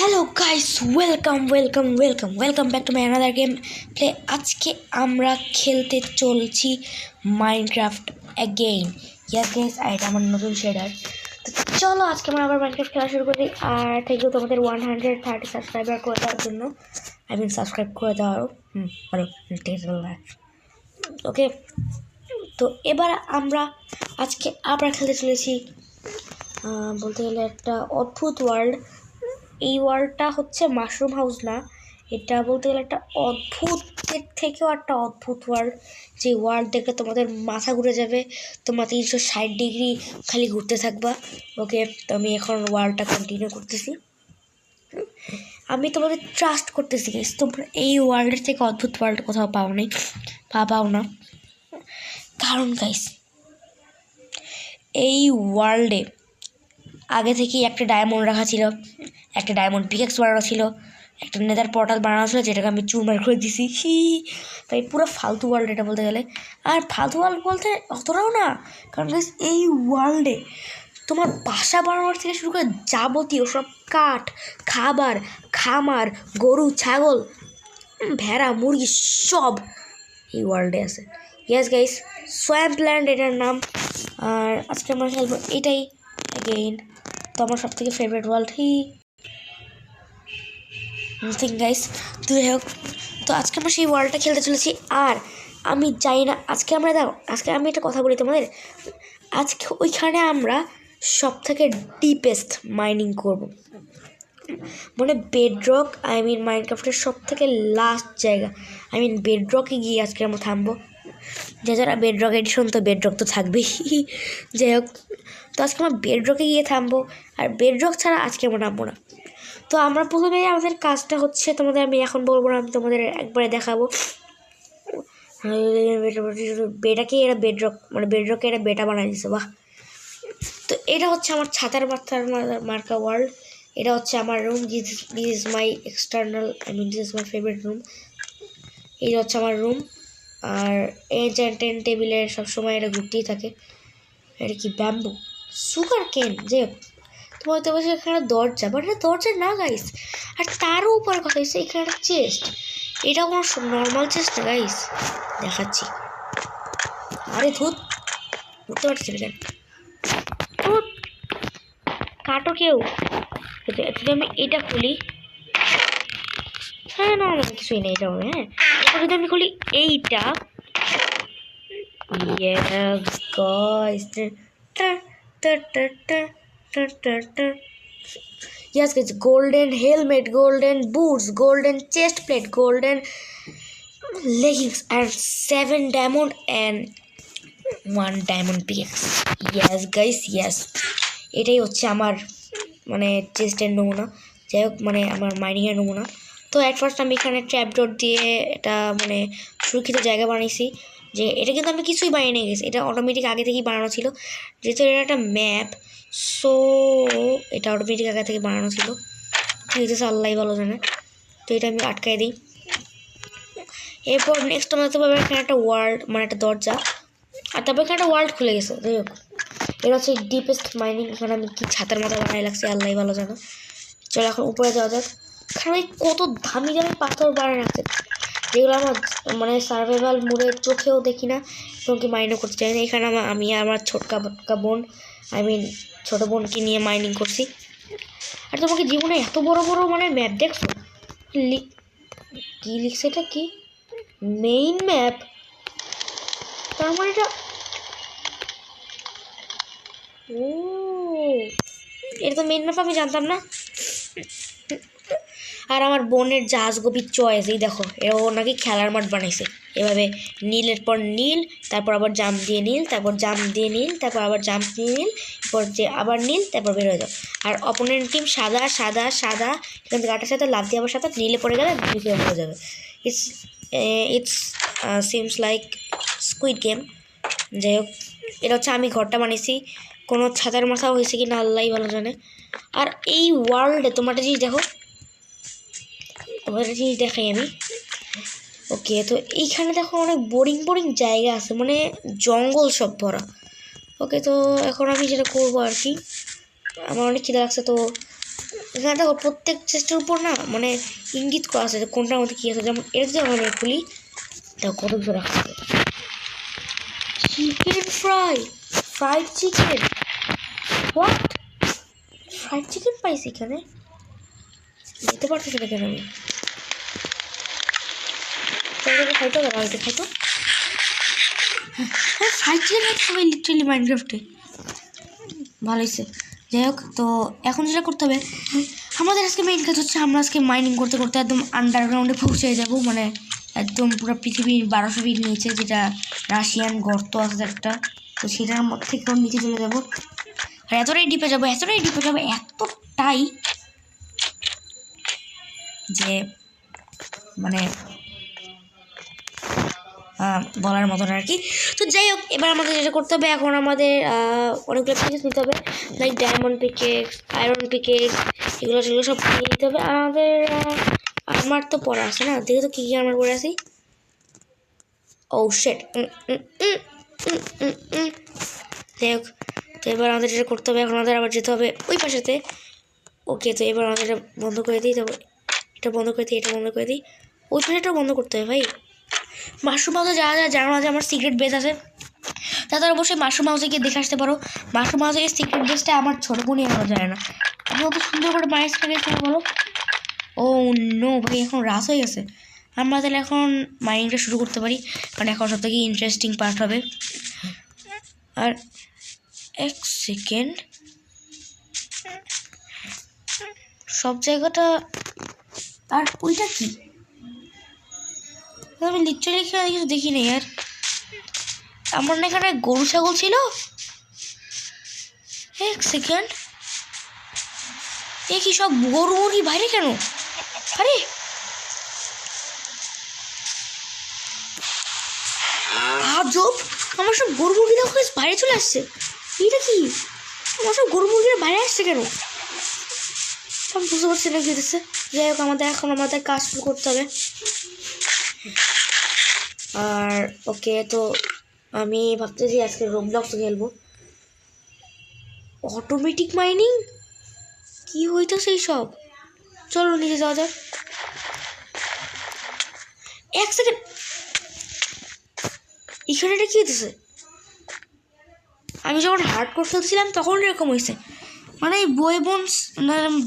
Hello guys, welcome back to my another game play. আজকে আমরা খেলতে চলছি মাইনক্রাফট অ্যাগেইন। ইয়াস গাইস, এটা আমার নতুন শেডার। তো চলো আজকে আমরা আবার মাইনক্রাফট খেলা শুরু করি। আর থ্যাংক ইউ তোমাদের 130 সাবস্ক্রাইবার করে দেওয়ার জন্য। সাবস্ক্রাইব করে দেওয়ারও ভালো। ওকে, তো এবার আমরা আজকে আবার খেলতে চলেছি বলতে গেলে একটা অদ্ভুত ওয়ার্ল্ড। এই ওয়ার্ল্ডটা হচ্ছে মাশরুম হাউস না, এটা বলতে গেলে একটা অদ্ভুতের থেকেও একটা অদ্ভুত ওয়ার্ল্ড। যে ওয়ার্ল্ড দেখলে তোমাদের মাথা ঘুরে যাবে, তোমরা 360 ডিগ্রি খালি ঘুরতে থাকবা। ওকে, তো আমি এখন ওয়ার্ল্ডটা কন্টিনিউ করতেছি। আমি তোমাদের ট্রাস্ট করতেছি গাইস, তোমরা এই ওয়ার্ল্ডের থেকে অদ্ভুত ওয়ার্ল্ড কোথাও পাও না। কারণ গাইস, এই ওয়ার্ল্ডে আগে থেকেই একটা ডায়মন্ড রাখা ছিল, একটা ডায়মন্ড পিকেক্স বানানো ছিল, একটা নেদার পোর্টাল বানানো ছিল, যেটাকে আমি চুরমার করে দিছি। তাই পুরো ফালতু ওয়ার্ল্ড এটা বলতে গেলে। আর ফালতু ওয়ার্ল্ড বলতে অতটাও না, কারণ এই ওয়ার্ল্ডে তোমার বাসা বানানোর থেকে শুরু করে যাবতীয় সব কাঠ, খাবার, খামার, গরু, ছাগল, ভেড়া, মুরগি সব এই ওয়ার্ল্ডে আছে। ইয়েস গাইস, সোয়াম্প ল্যান্ড এটার নাম। আর আজকে আমরা খেলবো এটাই অ্যাগেইন। তো আমার সব থেকে ফেভারিট ওয়ার্ল্ড গাইস। তো যাই হোক, তো আজকে আমরা সেই ওয়ার্ল্ডটা খেলতে চলেছি। আর আমি জানি না আজকে আমি একটা কথা বলি তোমাদের। আজকে ওইখানে আমরা সব থেকে ডিপেস্ট মাইনিং করব, মানে বেডরক, মাইনক্রাফটের সব থেকে লাস্ট জায়গা, বেডরকে গিয়ে আজকে আমরা থামবো। যারা বেডরক এডিশন, তো বেডরক তো থাকবেই। যাই হোক, তো আজকে আমরা বেডরকে গিয়ে থামবো। আর বেডরক ছাড়া আজকে আমরা নামবো না। তো আমরা প্রথমে আমাদের কাজটা হচ্ছে, তোমাদের আমি এখন বলবো না, আমি তোমাদের একবারে দেখাবো। বেটাকে এরা বেডরক, মানে বেডরকে এরা বেটা বানাই দিচ্ছে, বাহ। তো এটা হচ্ছে আমার ছাতার মাথার মার্কা ওয়ার্ল্ড। এটা হচ্ছে আমার room. This is my external, this is my favourite room. এই হচ্ছে আমার রুম। আর এনচ্যান্টেড টেবিলে সবসময় এটা ঘুরতেই থাকে। এটা কি ব্যাম্বু, সুগার কেন, যে তোমার তো বলছে এখানে দরজা, বাট এটা দরজা না গাইস। আর তারও উপর কথা হচ্ছে এখানে একটা চেস্ট। এটা কোনো নর্মাল চেস্ট না গাইস, দেখাচ্ছি। আরে ধুত, বুঝতে পারছি না, ধুত কাটো কেউ। যদি আমি এটা খুলি, হ্যাঁ না কিছুই নেই এটা, হ্যাঁ। এবার যদি আমি খুলি এইটা, yes guys, golden helmet, golden boots, golden chest plate, golden leggings, and 7 diamond and 1 diamond pickaxe. yes guys, yes, এটাই হচ্ছে আমার চেস্টের নমুনা। যাই হোক, আমার মাইনিংয়ের নমুনা। তো অ্যাট ফার্স্ট আমি এখানে ট্র্যাপডোর দিয়ে এটা সুরক্ষিত জায়গা বানিয়েছি। যে এটা কিন্তু আমি কিছুই বানিয়ে নিয়ে গেছি, এটা অটোমেটিক আগে থেকেই বানানো ছিল, যেহেতু এটা একটা ম্যাপ। সো এটা অটোমেটিক আগে থেকে বানানো ছিল, ঠিক আছে, আল্লাহ ভালো জানে। তো এটা আমি আটকাই দিই। এরপর নেক্সট আমরা দেখতে পাবো এখানে একটা ওয়ার্ল্ড, একটা দরজা। আর তারপর এখানে একটা ওয়ার্ল্ড খুলে গেছে। যাই হোক, এটা হচ্ছে ডিপেস্ট মাইনিং। এখানে আমি কি ছাতার মতো বানাই লাগছে, আল্লাহ ভালো জানে। চলো এখন উপরে যাওয়া যাক। এখানে কত দামি দামি পাথর বানায় রাখছে, যেগুলো আমার সার্ভাইভাল মোডে চোখেও দেখি না, এবং কি মাইনও করতে চাই না। এখানে আমি আমার ছোটকা বোন, ছোট বোনকে নিয়ে মাইনিং করছি। আর তোমাকে জীবনে এত বড় বড় ম্যাপ দেখছো? কি লিখছে এটা, কি মেইন ম্যাপ? তার মানে এটা, ও এটা তো মেইন ম্যাপ, আমি জানতাম না। আর আমার বোনের জাহাজ গভীর চয়েস, এই দেখো, ও নাকি খেলার মাঠ বানাইছে এভাবে, নীলের পর নীল, তারপর আবার জাম্প দিয়ে নীল, তারপর জাম্প দিয়ে নীল, তারপর আবার জাম্প দিয়ে নীল, এরপর যে আবার নীল, তারপর বের হয়ে যাও। আর অপোনেন্ট টিম সাদা সাদা সাদা, এখান থেকে গাটার সাথে লাভ দিয়ে আবার সাথে নীলে পড়ে গেলে বিক্রিয়া হয়ে যাবে। It's seems like squid game. যাই হোক, এটা হচ্ছে আমি ঘরটা বানিয়েছি। কোনো ছাতার মাথা হয়েছে কি না আল্লাহ ভালো জানে। আর এই ওয়ার্ল্ডে তোমার একটা জিনিস দেখো, জিনিস দেখাই আমি। ওকে, তো এইখানে দেখো অনেক বোরিং জায়গা আছে, জঙ্গল সব ভরা। ওকে, তো এখন আমি যেটা করবো আর কি, আমার অনেক খিদে লাগছে, তো এখানে দেখো প্রত্যেক চেস্টের উপর না মানে ইঙ্গিত করা আছে যে কোনটার মধ্যে কী আছে। যেমন এর যে আমি খুলি দেখো কত কিছু রাখা আছে। Chicken fried chicken. What? Fried chicken পাইছি এখানে? যেতে পারতেছি না কেন আমি? খাইতো কেন হয়তো খাইতো। হ্যাঁ ফ্রাইড চিকেন খাইতে সবাই লিটারেলি মাইনক্রাফটে। ভালো হয়েছে। যাই হোক, তো এখন যেটা করতে হবে, আমাদের আজকে মেইন কাজ হচ্ছে আমরা আজকে মাইনিং করতে করতে একদম আন্ডারগ্রাউন্ডে পৌঁছে যাবো। মানে একদম পুরো পৃথিবীর 1200 ফিট নিচে, যেটা রাশিয়ান গর্ত আছে একটা, তো সেটার মধ্যে থেকে নিচে চলে যাবো। আর এতটাই ডিপে যাবো এতটাই যে মানে বলার মতন আর কি। তো যাই হোক, এবার আমাদের যেটা করতে হবে, এখন আমাদের অনেকগুলো পিকেক্স নিতে হবে, like diamond pickaxe, iron pickaxe, এগুলো সেগুলো সব নিয়ে নিতে হবে। আর আমাদের আর্মার তো পরে আছে না, দেখে তো কী কী আর্মার পরে আছি। ও শেট। যাই হোক, তো এবার আমাদের যেটা করতে হবে, এখন আমাদের আবার যেতে হবে ওই পাশেতে। ওকে, তো এবার আমাদের এটা বন্ধ করে দিই, তবে এটা বন্ধ করে দিই, এটা বন্ধ করে দিই, ওই পাশেটাও বন্ধ করতে হবে ভাই। মাশরুম হাউসে যারা জানো না যে আমার সিক্রেট বেস আছে, তারা অবশ্যই মাশরুম হাউসে গিয়ে দেখে আসতে পারো। মাশরুম হাউসে গিয়ে সিক্রেট বেসটা আমার ছোটো বোনই এখনো যায় না। আমি অত সুন্দর করে ম্যানেজ করে গেছি বলো। ও নো ভাই, এখন রাত হয়ে গেছে। আমরা তাহলে এখন মাইনিংটা শুরু করতে পারি, কারণ এখন সব থেকে ইন্টারেস্টিং পার্ট হবে। আর এক সেকেন্ড, সব জায়গাটা আর ওইটা কি? আমি লিটারালি এখানে কিছু দেখি নাই। আর আমার না এখানে গরু ছাগল ছিল। এক সেকেন্ড, এ কি সব গরু মুরগি বাইরে কেন? আরে আজব, আমার সব গরু মুরগি দেখো বাইরে চলে আসছে। এটা কি? আমার সব গরু মুরগিরা বাইরে আসছে কেন? আমি বুঝতে পারছি না কি হচ্ছে। যাই হোক, আমাদের কাজ শুরু করতে হবে। আর ওকে, তো আমি ভাবতেছি আজকে রোবলক্স খেলবো। অটোমেটিক মাইনিং কি হইতেছে এই সব? চলো নিচে যাওয়া যাক। এক সেকেন্ড, এখানে এটা কি হইতেছে? আমি যখন হার্ড কোর খেলছিলাম তখন এরকম হয়েছে। মানে এই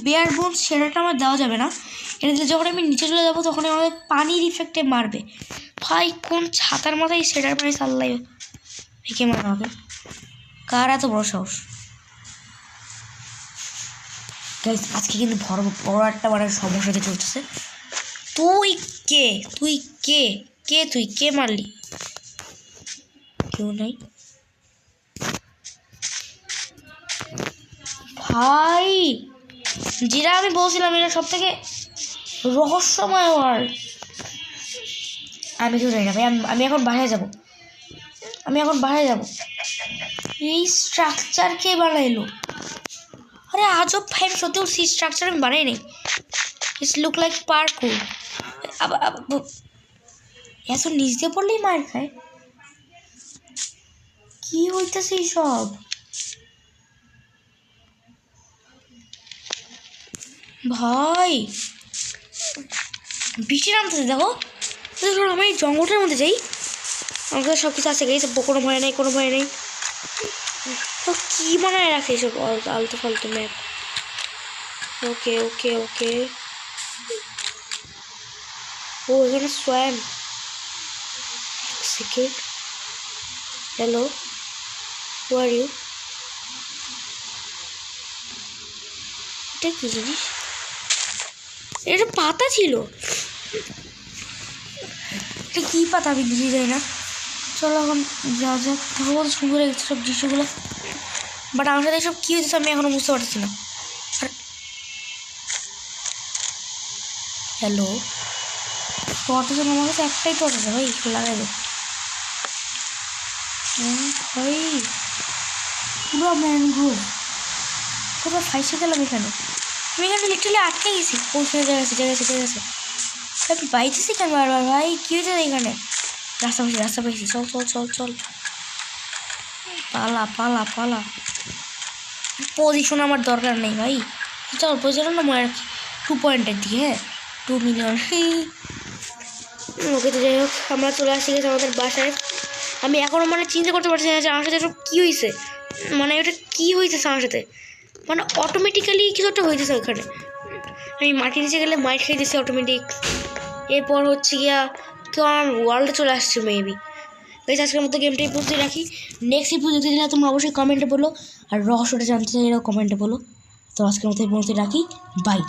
বেয়ার বোনস সেটাটা আমার দেওয়া যাবে না। এটা দিলে যখন আমি নিচে চলে যাবো তখন আমাদের পানির ইফেক্টে মারবে। ভাই কোন ছাতার মাথায় সেটার পানি সাল্লাই ভেঙে মারা হবে? কার এত বড় সাহস? আজকে কিন্তু বড় একটা বড় সমস্যাতে চলতেছে। তুই কে? তুই কে মারলি? কেউ নাই ভাই। যেটা আমি বলছিলাম, এটা সব থেকে রহস্যময় ওয়ার্ল্ড। আমি কেউ জানি না ভাই। আমি এখন বাসায় যাব। এই স্ট্রাকচার কে বানাইলো? আরে আজব ভাই, আমি সত্যি বলছি স্ট্রাকচার আমি বানাই নাই। It's look like parkour. এত নিচ দিয়ে পড়লেই মার খায়। কি হইতেছে সব? ভাই বৃষ্টি নামতেছে দেখো। আমি এই জঙ্গলটার মধ্যে যাই, আমাদের সব কিছু আছে গেছে, কোনো ভয় নেই। তো কি বানায় রাখে এসব আলতু ফালতু ম্যাপ? ওকে, ও এখানে সোয়াম। Second, hello, who are you? এটা কি জিনিস? এটা পাতা ছিল। এটা কি পাতা আমি বুঝে যাই না। চলো এখন যা যাক। বহুত সুন্দর লাগছে সব দৃশ্যগুলো, বাট আমার সাথে সব কী হয়েছে আমি এখনো বুঝতে পারছি না। হ্যালো, টর্চ আছে আমার কাছে? একটাই টর্চ আছে ভাই, লাগাই দে ভাই। পুরো ম্যানগ্রোভ, পুরো ফাইসে গেলাম এখানে। আমি এখানে লিটারালি আটকে গেছি। পৌঁছে জায়গা আমি পাইতেছি কেন বারবার ভাই? কী হয়েছে এখানে? রাস্তা পাইছি। চল। পালা। পজিশন আমার দরকার নেই ভাই, চল পৌঁছানো না মার 2 পয়েন্টের দিকে। হ্যাঁ 2 মিলিয়ন। ওকে তো যাই হোক আমরা চলে আসছি গেছি আমাদের বাসায়। আমি এখনও মানে চিন্তা করতে পারছি না যে আমার সাথে কী হয়েছে, মানে ওটা কী হয়েছে আমার সাথে, মানে অটোমেটিক্যালি কিছু একটা হয়েছে ওখানে। আমি মাটি নিচে গেলে মাইট খেয়ে দিচ্ছি অটোমেটিক। এরপর হচ্ছে গিয়া কেউ আমার ওয়ার্ল্ডে চলে আসছে মেবি। বেশ আজকের মতো গেমটা এই পর্যন্ত রাখি। নেক্সট এপিসোড দেখতে চাইলে তোমরা অবশ্যই কমেন্টে বলো, আর রহস্যটা জানতে চাইলেও কমেন্টে বলো। তো আজকের মতো এই পর্যন্ত রাখি, বাই।